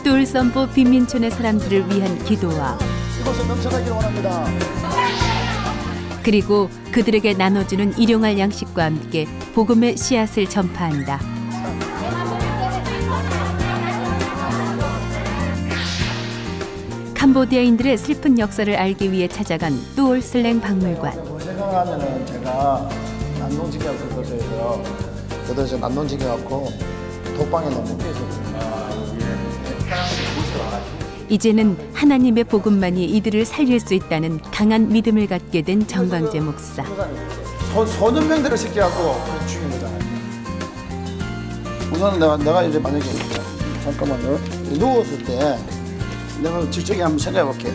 똘선보 빈민촌의 사람들을 위한 기도와 이곳을 넘쳐나기를 원합니다. 그리고 그들에게 나눠주는 일용할 양식과 함께 복음의 씨앗을 전파한다. 캄보디아인들의 슬픈 역사를 알기 위해 찾아간 뚜올슬랭 박물관. 생각하면은 제가 난동지기가 교도소에서 난동지기 갖고 독방에 너무 깨졌거든요. 이제는 하나님의 복음만이 이들을 살릴 수 있다는 강한 믿음을 갖게 된 정광재 목사. 소년병들을 시켜갖고 죽인 거잖아요. 우선은 내가 이제 만약에 잠깐만요. 누웠을 때 내가 직접히 한번 생각해 볼게.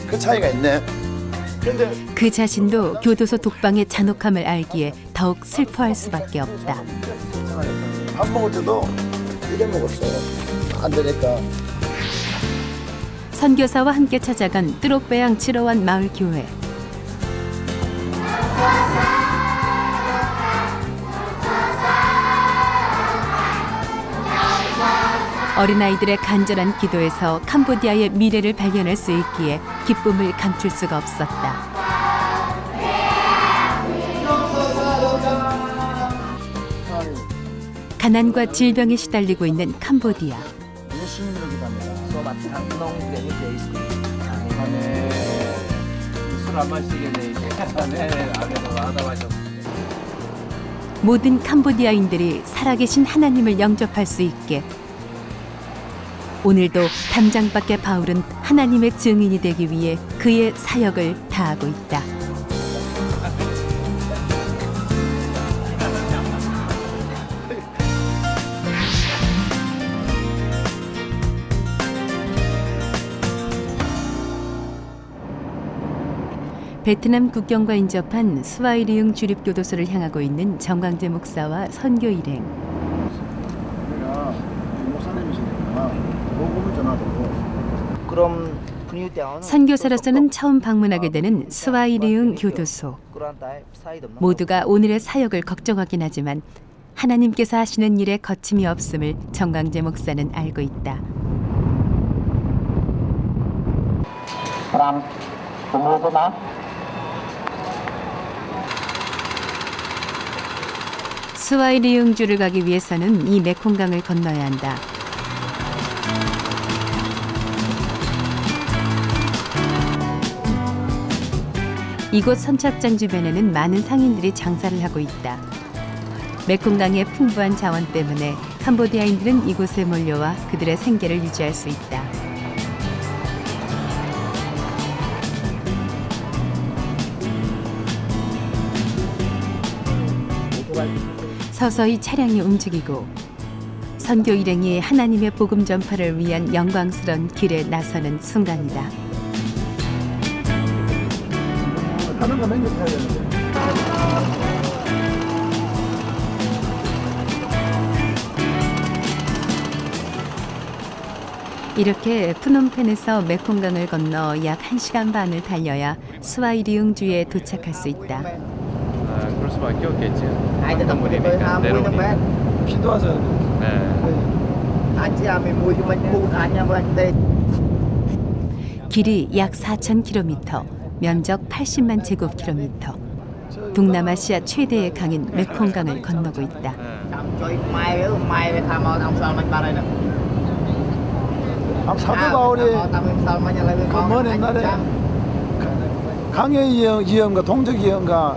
그 차이가 있네. 근데 그 자신도 교도소 독방의 잔혹함을 알기에 더욱 슬퍼할 수밖에 없다. 밥 먹을 때도 이래 먹었어요. 안 되니까. 선교사와 함께 찾아간 뚜록배양 지러완 마을 교회. 어린아이들의 간절한 기도에서 캄보디아의 미래를 발견할 수 있기에 기쁨을 감출 수가 없었다. 가난과 질병에 시달리고 있는 캄보디아. 모든 캄보디아인들이 살아계신 하나님을 영접할 수 있게 오늘도 담장 밖의 바울은 하나님의 증인이 되기 위해 그의 사역을 다하고 있다. 베트남 국경과 인접한 스와이리흥 주립교도소를 향하고 있는 정광재 목사와 선교 일행. 선교사로서는 처음 방문하게 되는 스와이리흥 교도소. 모두가 오늘의 사역을 걱정하긴 하지만 하나님께서 하시는 일에 거침이 없음을 정광재 목사는 알고 있다. 스와이리흥주를 가기 위해서는 이 메콩강을 건너야 한다. 이곳 선착장 주변에는 많은 상인들이 장사를 하고 있다. 메콩강의 풍부한 자원 때문에 캄보디아인들은 이곳에 몰려와 그들의 생계를 유지할 수 있다. 서서히 차량이 움직이고 선교 일행이 하나님의 복음 전파를 위한 영광스러운 길에 나서는 순간이다. 하는 거 맹격해야 되는데. 이렇게 푸놈펜에서 메콩강을 건너 약 1시간 반을 달려야 스와이리흥주에 도착할 수 있다. 그럴 수밖에 없겠지. 한국이니까 내려오니까. 기도하자. 길이 약 4,000km, 면적 80만 제곱킬로미터. 동남아시아 최대의 강인 메콩강을 건너고 있다. 사도 바울이 그 먼 옛날에 강의 위험과 동적 위험과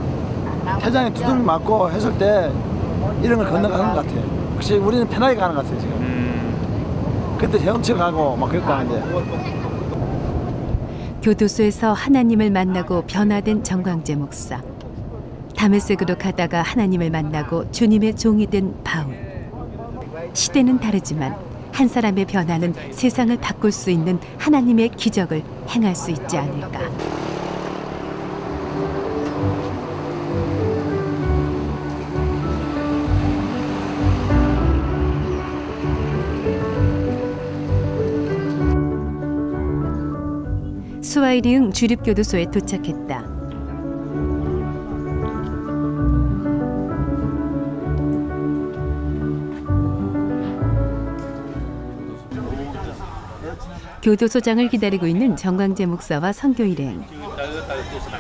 태장에 두들겨 맞고 했을 때 이런 걸 건너가는 것 같아요. 혹시 우리는 편하게 가는 것 같아요 지금. 그때 헤엄쳐 가고 막 그랬다는데. 교도소에서 하나님을 만나고 변화된 정광재 목사. 다메섹으로 가다가 하나님을 만나고 주님의 종이 된 바울. 시대는 다르지만 한 사람의 변화는 세상을 바꿀 수 있는 하나님의 기적을 행할 수 있지 않을까. 스와이리흥 주립교도소에 도착했다. 교도소장을 기다리고 있는 정광재 목사와 선교 일행.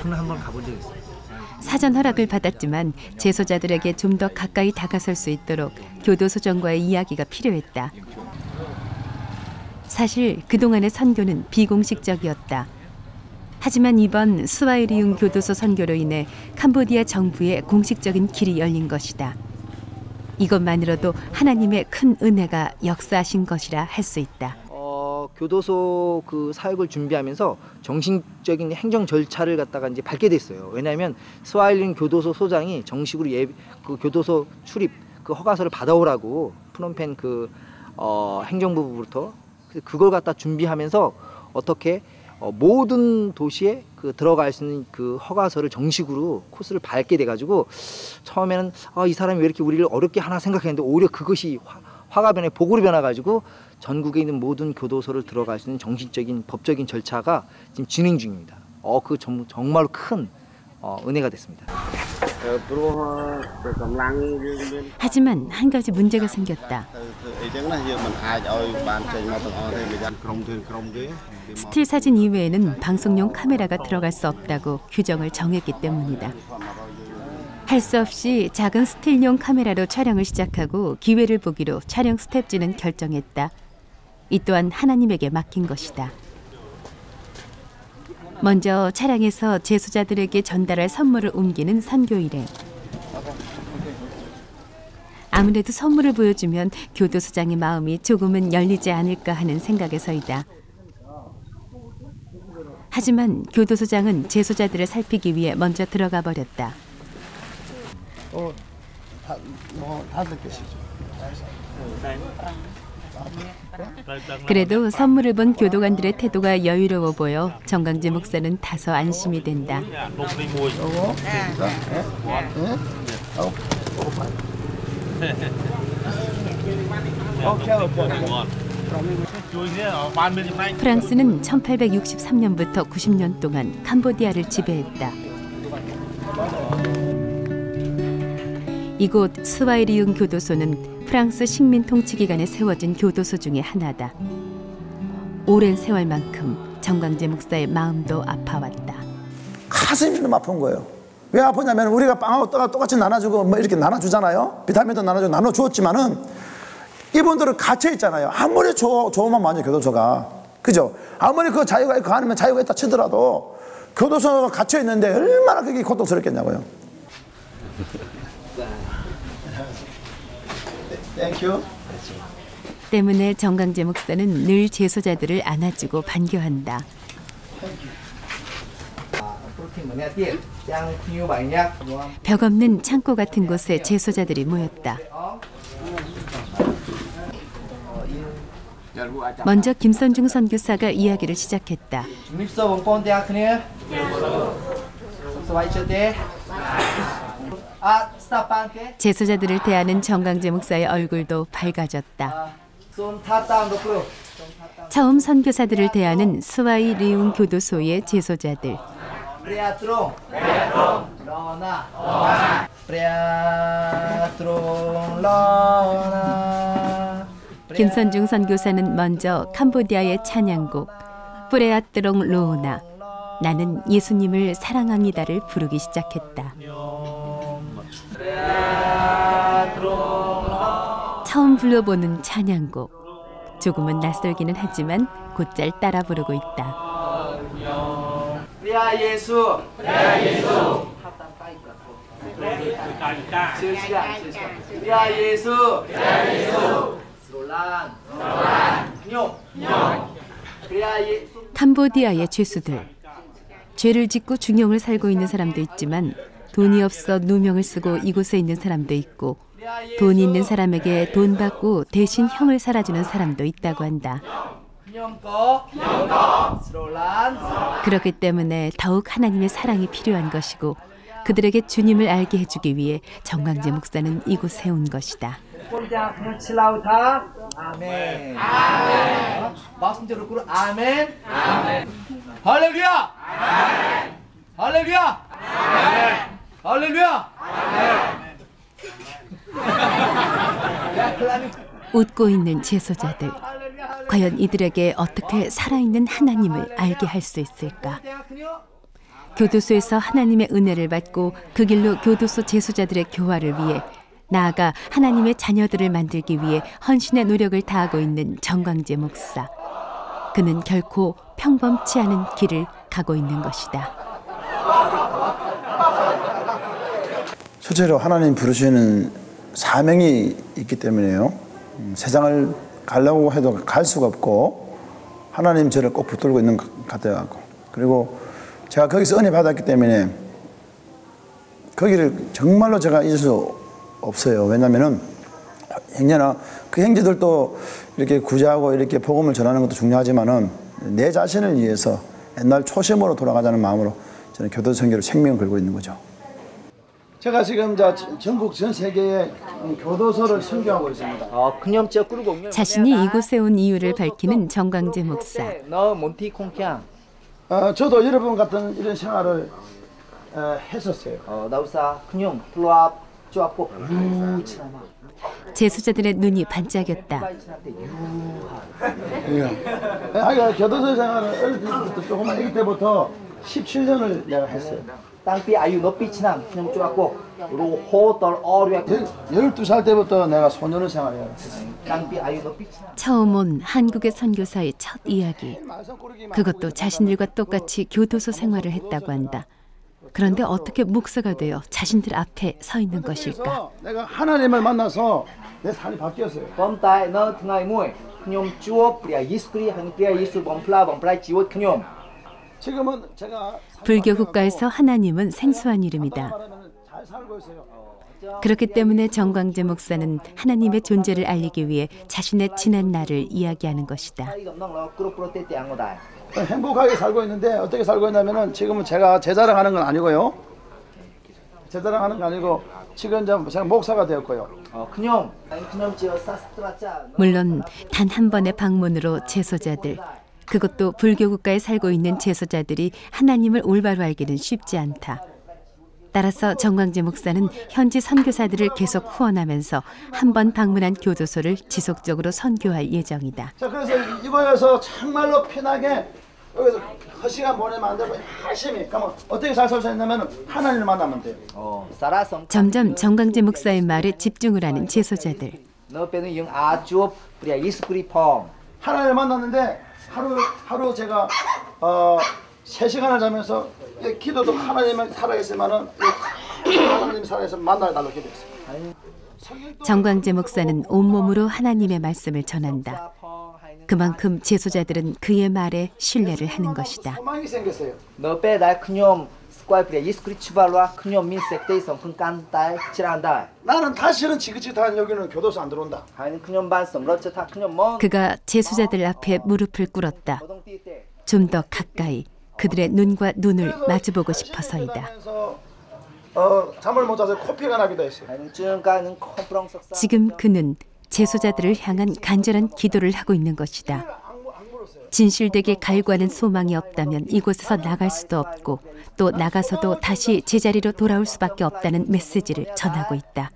저는 한번 가본 적 있어요. 사전 허락을 받았지만 재소자들에게 좀 더 가까이 다가설 수 있도록 교도소장과의 이야기가 필요했다. 사실 그동안의 선교는 비공식적이었다. 하지만 이번 스와히리움 교도소 선교로 인해 캄보디아 정부의 공식적인 길이 열린 것이다. 이것만으로도 하나님의 큰 은혜가 역사하신 것이라 할 수 있다. 교도소 그 사역을 준비하면서 정식적인 행정 절차를 갖다가 이제 밟게 됐어요. 왜냐하면 스와힐린 교도소 소장이 정식으로 그 교도소 출입 그 허가서를 받아오라고 프놈펜 그 행정부부터 그걸 갖다 준비하면서 어떻게 모든 도시에 그 들어갈 수 있는 그 허가서를 정식으로 코스를 밟게 돼가지고 처음에는 이 사람이 왜 이렇게 우리를 어렵게 하나 생각했는데 오히려 그것이 화가 변해 복으로 변해가지고 전국에 있는 모든 교도소를 들어갈 수 있는 정식적인 법적인 절차가 지금 진행 중입니다. 그 정말로 큰 은혜가 됐습니다. 하지만 한 가지 문제가 생겼다. 스틸 사진 이외에는 방송용 카메라가 들어갈 수 없다고 규정을 정했기 때문이다. 할 수 없이 작은 스틸용 카메라로 촬영을 시작하고 기회를 보기로 촬영 스텝진은 결정했다. 이 또한 하나님에게 맡긴 것이다. 먼저 차량에서 재소자들에게 전달할 선물을 옮기는 선교 일행. 아무래도 선물을 보여주면 교도소장의 마음이 조금은 열리지 않을까 하는 생각에서이다. 하지만 교도소장은 재소자들을 살피기 위해 먼저 들어가 버렸다. 그래도 선물을 본 교도관들의 태도가 여유로워 보여 정광재 목사는 다소 안심이 된다. 프랑스는 1863년부터 90년 동안 캄보디아를 지배했다. 이곳 스와히리움 교도소는 프랑스 식민 통치 기간에 세워진 교도소 중에 하나다. 오랜 세월만큼 정광재 목사의 마음도 아파왔다. 가슴이 너무 아픈 거예요. 왜 아프냐면 우리가 빵하고 떡하고 똑같이 나눠주고 뭐 이렇게 나눠주잖아요. 비타민도 나눠주고 나눠주었지만은 이분들은 갇혀 있잖아요. 아무리 좋으면 많이 교도소가, 그죠? 아무리 그 자유가 있고 아니면 자유가 있다 치더라도 교도소가 갇혀 있는데 얼마나 그게 고통스럽겠냐고요. 땡큐. 때문에 정광재 목사는 늘 재소자들을 안아주고 반겨한다. 벽 없는 창고 같은 곳에 재소자들이 모였다. 먼저 김선중 선교사가 이야기를 시작했다. 재소자들을 대하는 정광재 목사의 얼굴도 밝아졌다. 처음 선교사들을 대하는 스와히리움 교도소의 재소자들. 김선중 선교사는 먼저 캄보디아의 찬양곡 프레아트롱 로우나 나는 예수님을 사랑합니다를 부르기 시작했다. 처음 불러보는 찬양곡. 조금은 낯설기는 하지만 곧잘 따라 부르고 있다. 프레아 예수, 프레아 예수. 프레아 예수, 프레아 예수. 스롤란, 뇽. 캄보디아의 죄수들. 죄를 짓고 중형을 살고 있는 사람도 있지만 돈이 없어 누명을 쓰고 이곳에 있는 사람도 있고 돈이 있는 사람에게 돈 받고 대신 형을 살아주는 사람도 있다고 한다. 그렇기 때문에 더욱 하나님의 사랑이 필요한 것이고 그들에게 주님을 알게 해주기 위해 정광재 목사는 이곳에 온 것이다. 아멘. 아멘. 말씀대로 그러 아멘. 아멘. 할렐루야. 아멘. 할렐루야. 아멘. 할렐루야. 아멘. 웃고 있는 제소자들. 과연 이들에게 어떻게 살아있는 하나님을 알게 할 수 있을까? 교도소에서 하나님의 은혜를 받고 그 길로 교도소 제소자들의 교화를 위해 나아가 하나님의 자녀들을 만들기 위해 헌신의 노력을 다하고 있는 정광재 목사. 그는 결코 평범치 않은 길을 가고 있는 것이다. 실제로 하나님 부르시는 사명이 있기 때문에요. 세상을 가려고 해도 갈 수가 없고 하나님 저를 꼭 붙들고 있는 것 같아요. 그리고 제가 거기서 은혜 받았기 때문에 거기를 정말로 제가 잊을 수 없어요. 왜냐하면은 행여나 그 형제들도 이렇게 구제하고 이렇게 복음을 전하는 것도 중요하지만은 내 자신을 위해서 옛날 초심으로 돌아가자는 마음으로 저는 교도 선교로 생명을 걸고 있는 거죠. 제가 지금 전국 전 세계에 교도소를 선교하고 있습니다. 자신이 이곳에 온 이유를 밝히는 정광재 목사. 저도 여러분 같은 이런 생활을 했었어요. 제소자들의 눈이 반짝였다. 교도소 생활을 어릴 때부터 조금만 아기 때부터 17년을 내가 했어요. 12살 때부터 내가 소년을 생활해요. 처음 온 한국의 선교사의 첫 이야기. 그것도 자신들과 똑같이 교도소 생활을 했다고 한다. 그런데 어떻게 목사가 되어 자신들 앞에 서 있는 것일까? 내가 하나님을 만나서 내 삶이 바뀌었어요. 지금은 제가 불교 국가에서 하나님은 생소한 이름이다. 잘 살고 있어요. 그렇기 때문에 정광재 목사는 하나님의 존재를 알리기 위해 자신의 지난 날을 이야기하는 것이다. 행복하게 살고 있는데 어떻게 살고 있냐면은 지금은 제가 제 자랑하는 건 아니고요. 제 자랑하는 건 아니고 지금 제가 목사가 되었고요. 물론 단 한 번의 방문으로 제소자들, 그것도 불교 국가에 살고 있는 제소자들이 하나님을 올바로 알기는 쉽지 않다. 따라서 정광재 목사는 현지 선교사들을 계속 후원하면서 한 번 방문한 교도소를 지속적으로 선교할 예정이다. 자, 그래서 이번에서 정말로 편하게 여기서 시간 보내면 안 되고 열심히 그러면 어떻게 잘 살 수 있냐면 하나님을 만나면 돼요. 점점 정광재 목사의 말에 집중을 하는 제소자들. 하나님을 만났는데 하루 제가 3시간을 자면서 기도도 하나님을 살아있으면은 하나님 살아있어 만나달라고 기도했어요. 정광재 목사는 온몸으로 하나님의 말씀을 전한다. 그만큼 제소자들은 그의 말에 신뢰를 하는 것이다. 소망이 생겼어요. 나는 다시는 지긋지긋한 여기는 교도소 안 들어온다. 그가 제소자들 앞에 무릎을 꿇었다. 좀 더 가까이 그들의 눈과 눈을 마주보고 싶어서이다. 잠을 못 자서 코피가 나기도 했어요. 지금 그는 제소자들을 향한 간절한 기도를 하고 있는 것이다. 진실되게 갈구하는 소망이 없다면 이곳에서 나갈 수도 없고 또 나가서도 다시 제자리로 돌아올 수밖에 없다는 메시지를 전하고 있다.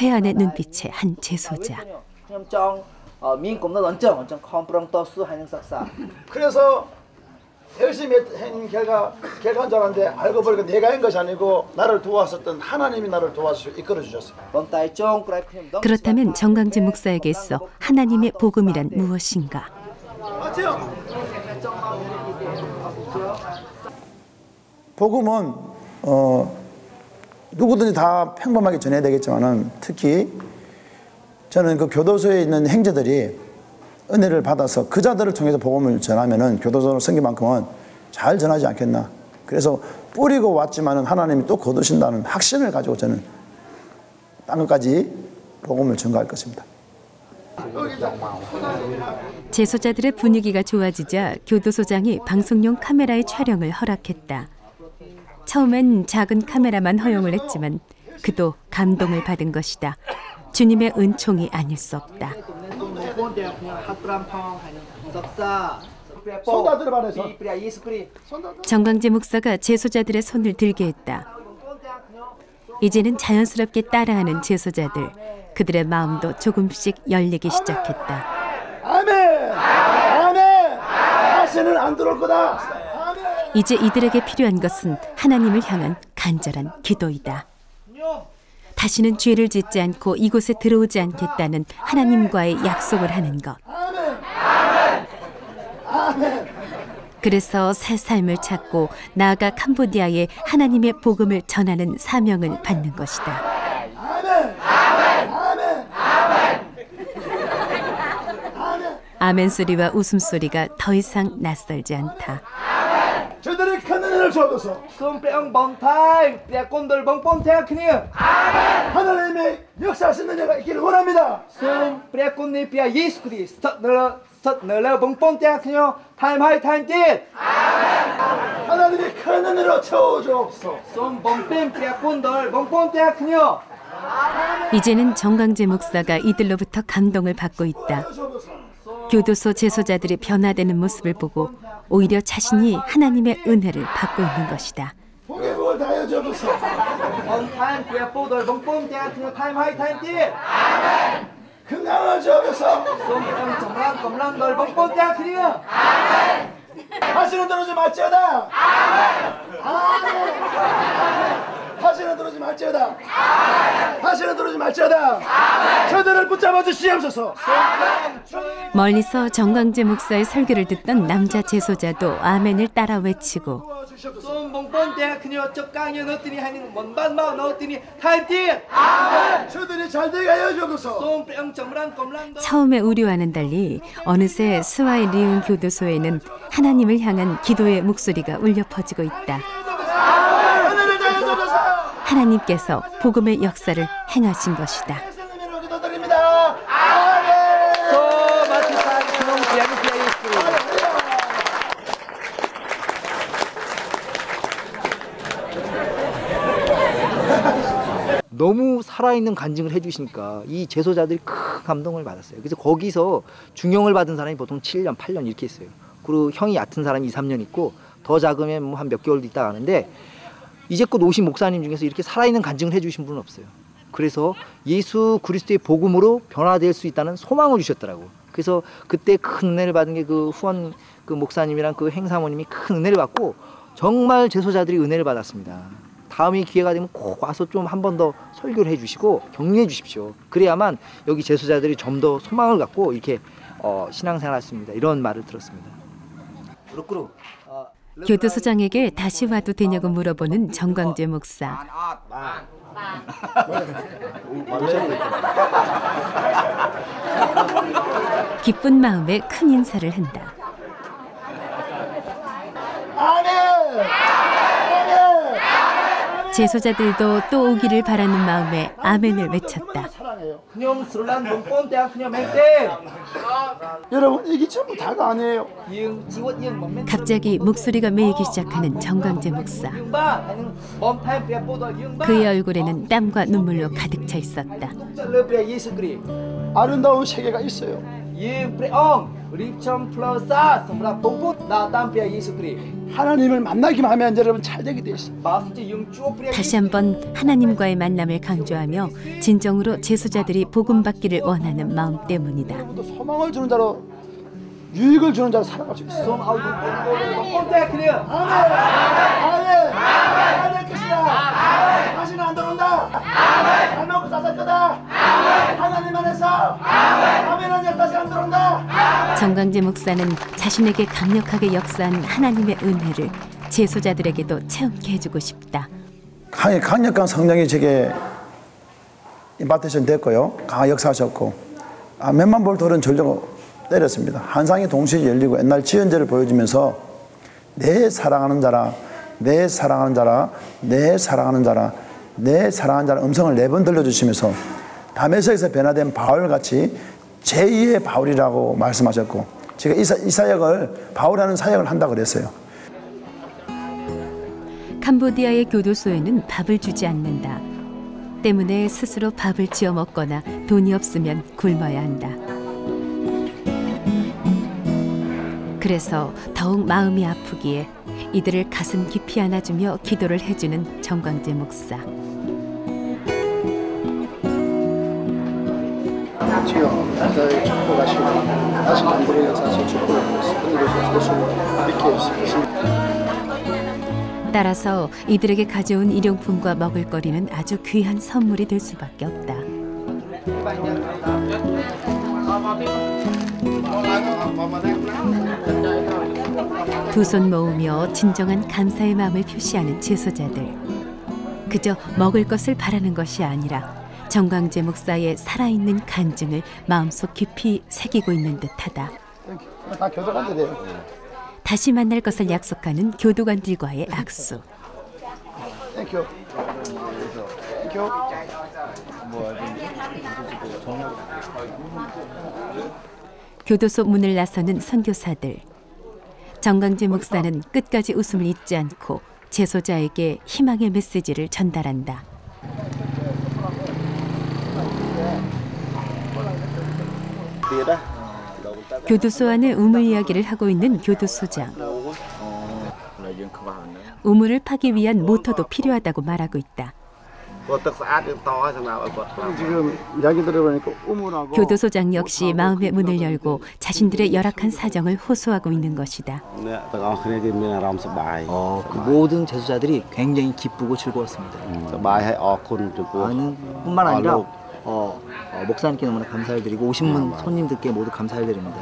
회한의 눈빛의 한 제소자. 그래서 열심히 한 결과인 줄 알았는데 알고 보니까 내가 한 것이 아니고 나를 도왔었던 하나님이 나를 도와서 이끌어 주셨어요. 그렇다면 정광재 목사에게 있어 하나님의 복음이란 무엇인가? 맞죠? 복음은 누구든지 다 평범하게 전해야 되겠지만은 특히 저는 그 교도소에 있는 형제들이 은혜를 받아서 그 자들을 통해서 복음을 전하면은 교도소 선교만큼은 잘 전하지 않겠나. 그래서 뿌리고 왔지만은 하나님이 또 거두신다는 확신을 가지고 저는 땅끝까지 복음을 전가할 것입니다. 제소자들의 분위기가 좋아지자 교도소장이 방송용 카메라의 촬영을 허락했다. 처음엔 작은 카메라만 허용을 했지만 그도 감동을 받은 것이다. 주님의 은총이 아닐 수 없다. 정광재 목사가 제소자들의 손을 들게 했다. 이제는 자연스럽게 따라하는 제소자들. 그들의 마음도 조금씩 열리기 시작했다. 아멘! 아멘! 다시는 안 들어올 거다. 아멘! 이제 이들에게 필요한 것은 하나님을 향한 간절한 기도이다. 다시는 죄를 짓지 않고 이곳에 들어오지 않겠다는 하나님과의 약속을 하는 것. 아멘! 아멘! 그래서 새 삶을 찾고 나아가 캄보디아에 하나님의 복음을 전하는 사명을 받는 것이다. 아멘! 아멘! 아멘 소리와 웃음소리가 더 이상 낯설지 않다. 저들의 큰 은혜를 주옵소서. 하나님의 역사하시는 자가 있기를 원합니다. 하나님의 큰 은혜로 채워주옵소서. 이제는 정광재 목사가 이들로부터 감동을 받고 있다. 교도소 제소자들이 변화되는 모습을 보고 오히려 자신이 하나님의 은혜를 받고 있는 것이다. 복의 복을 다하여 주옵소서. 건강을 주옵소서. 다시는 들어오지 말지어다. 다시는 들어오지 말지어다. 다시는 들어오지 말지어다. 저들을 붙잡아 주시옵소서. 멀리서 정광재 목사의 설교를 듣던 남자 제소자도 아멘을 따라 외치고 저들이 잘 되게 하여 주옵소서. 처음에 우려와는 달리 어느새 스와이 리운 교도소에는 하나님을 향한 기도의 목소리가 울려 퍼지고 있다. 하나님께서 복음의 역사를 행하신 것이다. 너무 살아있는 간증을 해주시니까 이 제소자들이 큰 감동을 받았어요. 그래서 거기서 중형을 받은 사람이 보통 7년, 8년 이렇게 있어요. 그리고 형이 얕은 사람이 2, 3년 있고 더 작으면 뭐 한 몇 개월도 있다 가는데 이제껏 오신 목사님 중에서 이렇게 살아있는 간증을 해주신 분은 없어요. 그래서 예수 그리스도의 복음으로 변화될 수 있다는 소망을 주셨더라고. 그래서 그때 큰 은혜를 받은 게 그 후원 그 목사님이랑 그 행사모님이 큰 은혜를 받고 정말 제소자들이 은혜를 받았습니다. 다음에 기회가 되면 꼭 와서 좀 한 번 더 설교를 해주시고 격려해 주십시오. 그래야만 여기 제소자들이 좀 더 소망을 갖고 이렇게 신앙생활할 수 있습니다. 이런 말을 들었습니다. 교도소장에게 다시 와도 되냐고 물어보는 정광재 목사. 기쁜 마음에 큰 인사를 한다. 제소자들도 또 오기를 바라는 마음에 아멘을 외쳤다. 여러분 이게 전부 다가 아니에요. 갑자기 목소리가 메이기 시작하는 정광재 목사. 그의 얼굴에는 땀과 눈물로 가득 차 있었다. 아름다운 세계가 있어요. 하나님을 만나기만 하면 여러분 잘 되게 돼 있어요. 다시 한번 하나님과의 만남을 강조하며 진정으로 제소자들이 복음받기를 원하는 마음 때문이다. 소망을 주는 자로 유익을 주는 자로 살아갈 수 있어요. 아멘. 아멘. 아멘. 끝이다. 다시는 안 들어온다. 잘 먹고 잘 살 거다. 하나님 안에서 아멘 하냐 다시 안 들어온다. 정광재 목사는 자신에게 강력하게 역사한 하나님의 은혜를 제소자들에게도 체험케 해주고 싶다. 강력한 성령이 제게 임파테이션 됐고요. 강한 역사하셨고 몇만 볼 돌은 절로 때렸습니다. 한상이 동시에 열리고 옛날 지연제를 보여주면서 내 사랑하는 자라, 내 사랑하는 자라, 내 사랑하는 자라, 내 사랑하는 자라 음성을 4번 들려주시면서 다메섹에서 변화된 바울같이 제2의 바울이라고 말씀하셨고 제가 이 사역을 바울이라는 사역을 한다고 그랬어요. 캄보디아의 교도소에는 밥을 주지 않는다. 때문에 스스로 밥을 지어 먹거나 돈이 없으면 굶어야 한다. 그래서 더욱 마음이 아프기에 이들을 가슴 깊이 안아주며 기도를 해주는 정광재 목사. 주여, 나의 축복 하시고 다시 만들어 사실 축복을 흔들어주실 것을 믿게 싶습니다. 따라서 이들에게 가져온 일용품과 먹을거리는 아주 귀한 선물이 될 수밖에 없다. 두 손 모으며 진정한 감사의 마음을 표시하는 제소자들. 그저 먹을 것을 바라는 것이 아니라 정광재 목사의 살아있는 간증을 마음속 깊이 새기고 있는 듯하다. 다 교도관들이에요. 다시 만날 것을 약속하는 교도관들과의 악수. 땡큐. 땡큐. 교도소 문을 나서는 선교사들. 정광재 목사는 끝까지 웃음을 잊지 않고 재소자에게 희망의 메시지를 전달한다. 교도소 안에 우물 이야기를 하고 있는 교도소장. 우물을 파기 위한 모터도 필요하다고 말하고 있다. 지금 이야기 들어보니까 우물하고 교도소장 역시 마음의 문을 열고 자신들의 열악한 사정을 호소하고 있는 것이다. 그 모든 제소자들이 굉장히 기쁘고 즐거웠습니다. 뿐만 아니라 목사님께 너무나 감사를 드리고 오신 분 손님들께 모두 감사를 드립니다.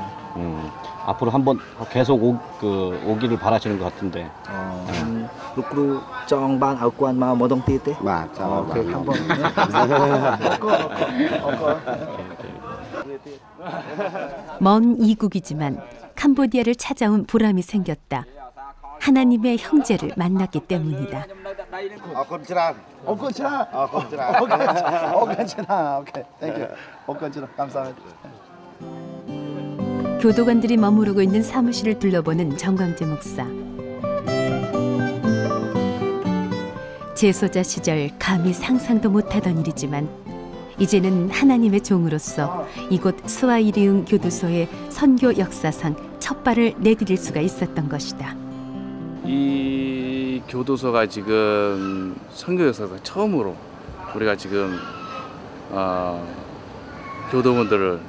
앞으로 한번 계속 오기를 바라시는 것 같은데. Lúc ru trong ban áo quan mà một đồng tiền thế. 그렇게 한번. 먼 이국이지만 캄보디아를 찾아온 보람이 생겼다. 하나님의 형제를 만났기 때문이다. 괜찮아. 오케이. 땡큐. 괜찮아. 감사합니다. 교도관들이 머무르고 있는 사무실을 둘러보는 정광재 목사. 재소자 시절 감히 상상도 못하던 일이지만 이제는 하나님의 종으로서 이곳 스와히리흥 교도소의 선교 역사상 첫 발을 내디딜 수가 있었던 것이다. 이 교도소가 지금 선교 역사상 처음으로 우리가 지금 교도원들을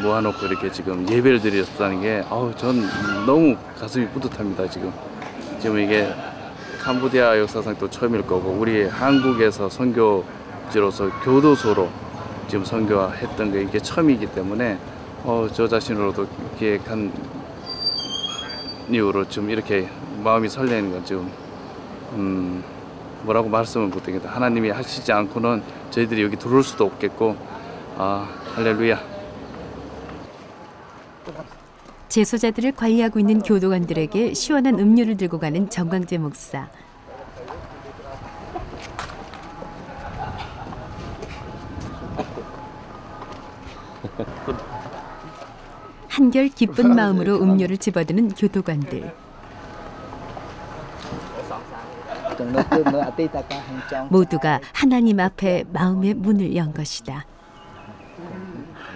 모아놓고 이렇게 지금 예배를 드렸다는 게 전 너무 가슴이 뿌듯합니다. 지금 이게 캄보디아 역사상 또 처음일 거고 우리 한국에서 선교지로서 교도소로 지금 선교했던 게 이게 처음이기 때문에 저 자신으로도 기획한 이후로 좀 이렇게 마음이 설레는 건 좀 뭐라고 말씀을 못드리겠다. 하나님이 하시지 않고는 저희들이 여기 들어올 수도 없겠고 할렐루야. 재소자들을 관리하고 있는 교도관들에게 시원한 음료를 들고 가는 정광재 목사. 한결 기쁜 마음으로 음료를 집어드는 교도관들. 모두가 하나님 앞에 마음의 문을 연 것이다.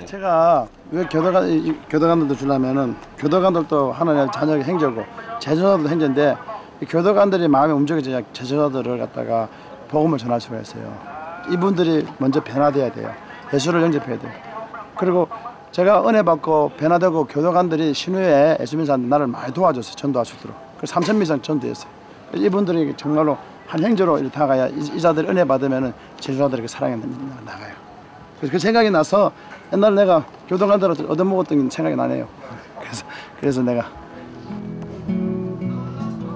제가 왜 교도관들도 주려면은 교도관들도 하나님의 자녀의 행제고 제자들도 행제인데 이 교도관들이 마음에 움직여져야 제자들을 갖다가 복음을 전할 수가 있어요. 이분들이 먼저 변화돼야 돼요. 예수를 영접해야 돼요. 그리고 제가 은혜 받고 변화되고 교도관들이 신후에 예수 믿는 사람들 나를 많이 도와줬어요. 전도할 수 있도록. 그래서 3,000명 이상 전도했어요. 이분들이 정말로 한 형제로 이렇게 다가야 이 자들이 은혜 받으면은 제자들에게 사랑이 나가요. 그래서 그 생각이 나서 옛날 내가 교도관들한테 얻어먹었던 생각이 나네요. 그래서 내가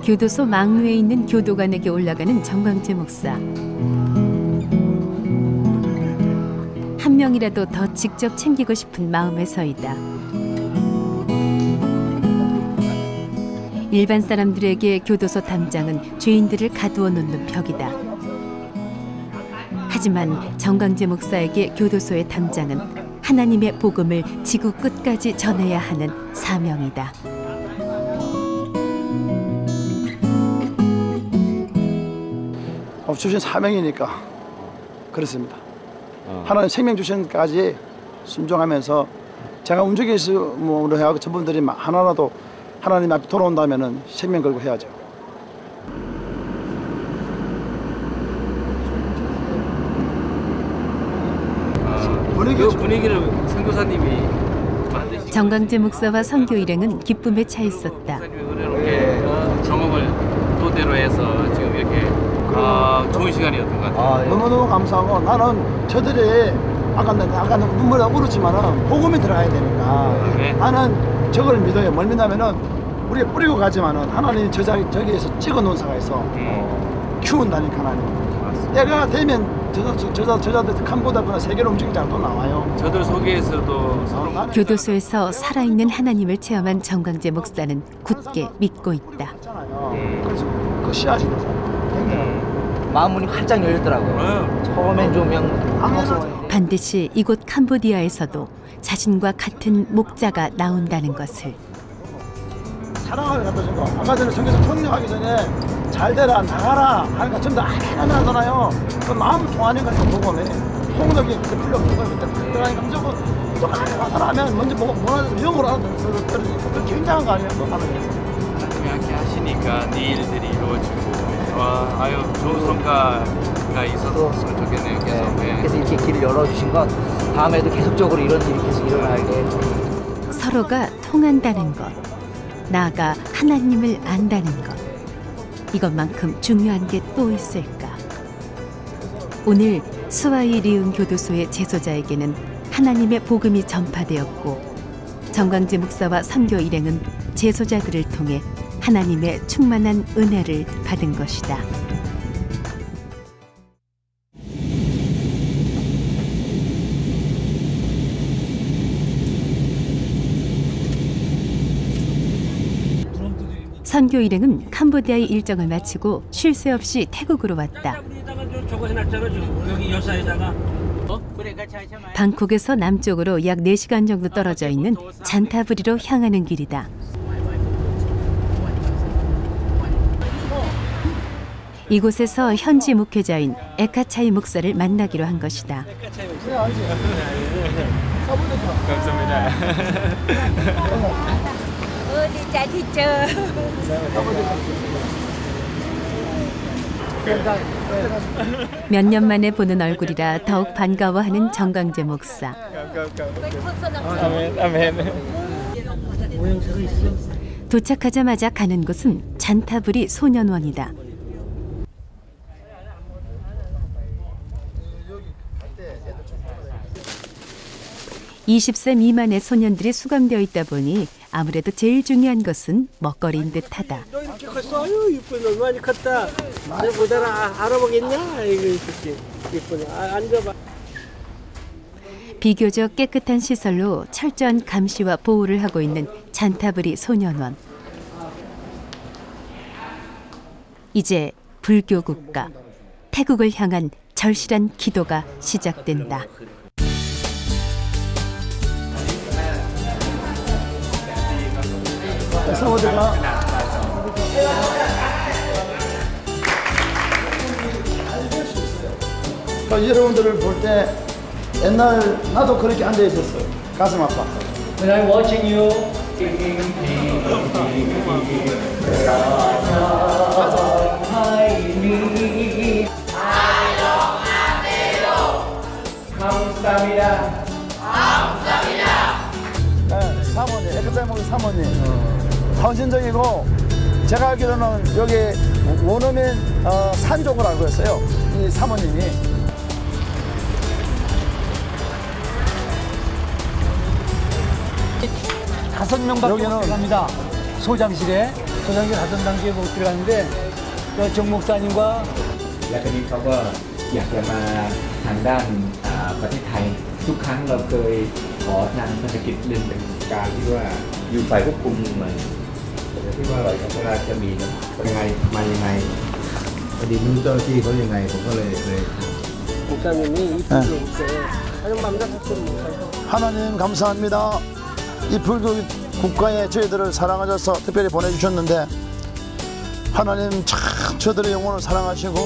교도소 막루에 있는 교도관에게 올라가는 정광재 목사. 한 명이라도 더 직접 챙기고 싶은 마음에 서이다. 일반 사람들에게 교도소 담장은 죄인들을 가두어 놓는 벽이다. 하지만 정광재 목사에게 교도소의 담장은 하나님의 복음을 지구 끝까지 전해야 하는 사명이다. 주신 사명이니까 그렇습니다. 하나님 생명 주신까지 순종하면서 제가 움직이므로 해야 저분들이 하나라도 하나님 앞에 돌아온다면은 생명 걸고 해야죠. 그 분위기를 선교사님이 만드신 정광재 목사와 선교 일행은 기쁨에 차 있었다. 목사님이 은혜롭게 경험을 토대로 해서 지금 이렇게 좋은 시간이었던 것 같아요. 너무너무 감사하고 나는 저들이 아까 눈물이 울었지만은 복음이 들어가야 되니까 네. 나는 저걸 믿어요. 뭘 믿냐면은 우리가 뿌리고 가지만은 하나님이 저기에서 찍어 놓은 사가 있어. 키운다니까 하나님. 때가 되면 저자들 캄보디아나 세계로 움직이자 또 나와요. 저들 속에서도 서로 교도소에서 살아있는 하나님을 체험한 정광재 목사는 굳게 믿고 있다. 그래서 그 씨앗이 되잖아요. 마음문이 활짝 열렸더라고요. 처음엔 좀 그냥 무서워요. 반드시 이곳 캄보디아에서도 자신과 같은 목자가 나온다는 것을. 사랑을 갖다 준 거. 아까 전에 성경에서 총력하기 전에 잘 되라 나가라 하니까 전부 다 하잖아요. 그 마음 통하는 것도 보고 통력이 그때 풀려주고 그때 그러니까 무조건 똑같이 하면 먼저 뭐라도 영어로 알아들어서 그 굉장한 거 아니에요? 하나님이 함께 하시니까 네 일들이 이루어지고 아유 좋은 성과가 있었으면 좋겠네요. 계속. 그래서 이렇게 길을 열어주신 건 다음에도 계속적으로 이런 일이 계속 일어나게. 서로가 통한다는 것, 나아가 하나님을 안다는 것, 이것만큼 중요한 게 또 있을까? 오늘 스와이 리움 교도소의 제소자에게는 하나님의 복음이 전파되었고, 정광재 목사와 선교 일행은 제소자들을 통해 하나님의 충만한 은혜를 받은 것이다. 선교 일행은 캄보디아의 일정을 마치고 쉴 새 없이 태국으로 왔다. 방콕에서 남쪽으로 약 4시간 정도 떨어져 있는 잔타브리로 향하는 길이다. 이곳에서 현지 목회자인 에카차이 목사를 만나기로 한 것이다. 몇 년 만에 보는 얼굴이라 더욱 반가워하는 정광재 목사. 도착하자마자 가는 곳은 잔타브리 소년원이다. 20세 미만의 소년들이 수감되어 있다 보니 아무래도 제일 중요한 것은 먹거리인 듯하다. 너 이렇게 컸어? 아유 이쁘네. 너 많이 컸다. 내 보다가 알아보겠냐? 이거 이렇게 이쁘네. 앉아봐. 비교적 깨끗한 시설로 철저한 감시와 보호를 하고 있는 잔타브리 소년원. 이제 불교 국가 태국을 향한 절실한 기도가 시작된다. 사모들아 여러분들을 볼 때 옛날 나도 그렇게 앉아 있었어요. 가슴 아파. When I'm watching you. 네, 사모님, 에크타임 목사 사모님. 헌신적이고 제가 알기로는 여기 원어민 산족을 알고 있어요. 이 사모님이. 다섯 명밖에 못 들어갑니다. 소장실에 5단계에 못 들어가는데 정 목사님과 แล้วทีนี้เขาก็อยากจะมาทางด้านประเทศไทยทุกครั้งเราเคยขอทางพันธกิจเรื่องเป็นการที่ว่าอยู่ฝ่ายควบคุมเหมือนที่ว่าเราจะมียังไงมายังไงพอดีไม่รู้เจ้าหน้าที่เขายังไงผมก็เลย 목사님이 이쁘게 있어요. 하는 마음도 사실 목사님. 하나님 감사합니다. 이 불교 국가에 저희들을 사랑하셔서 특별히 보내주셨는데 하나님 참 저들의 영혼을 사랑하시고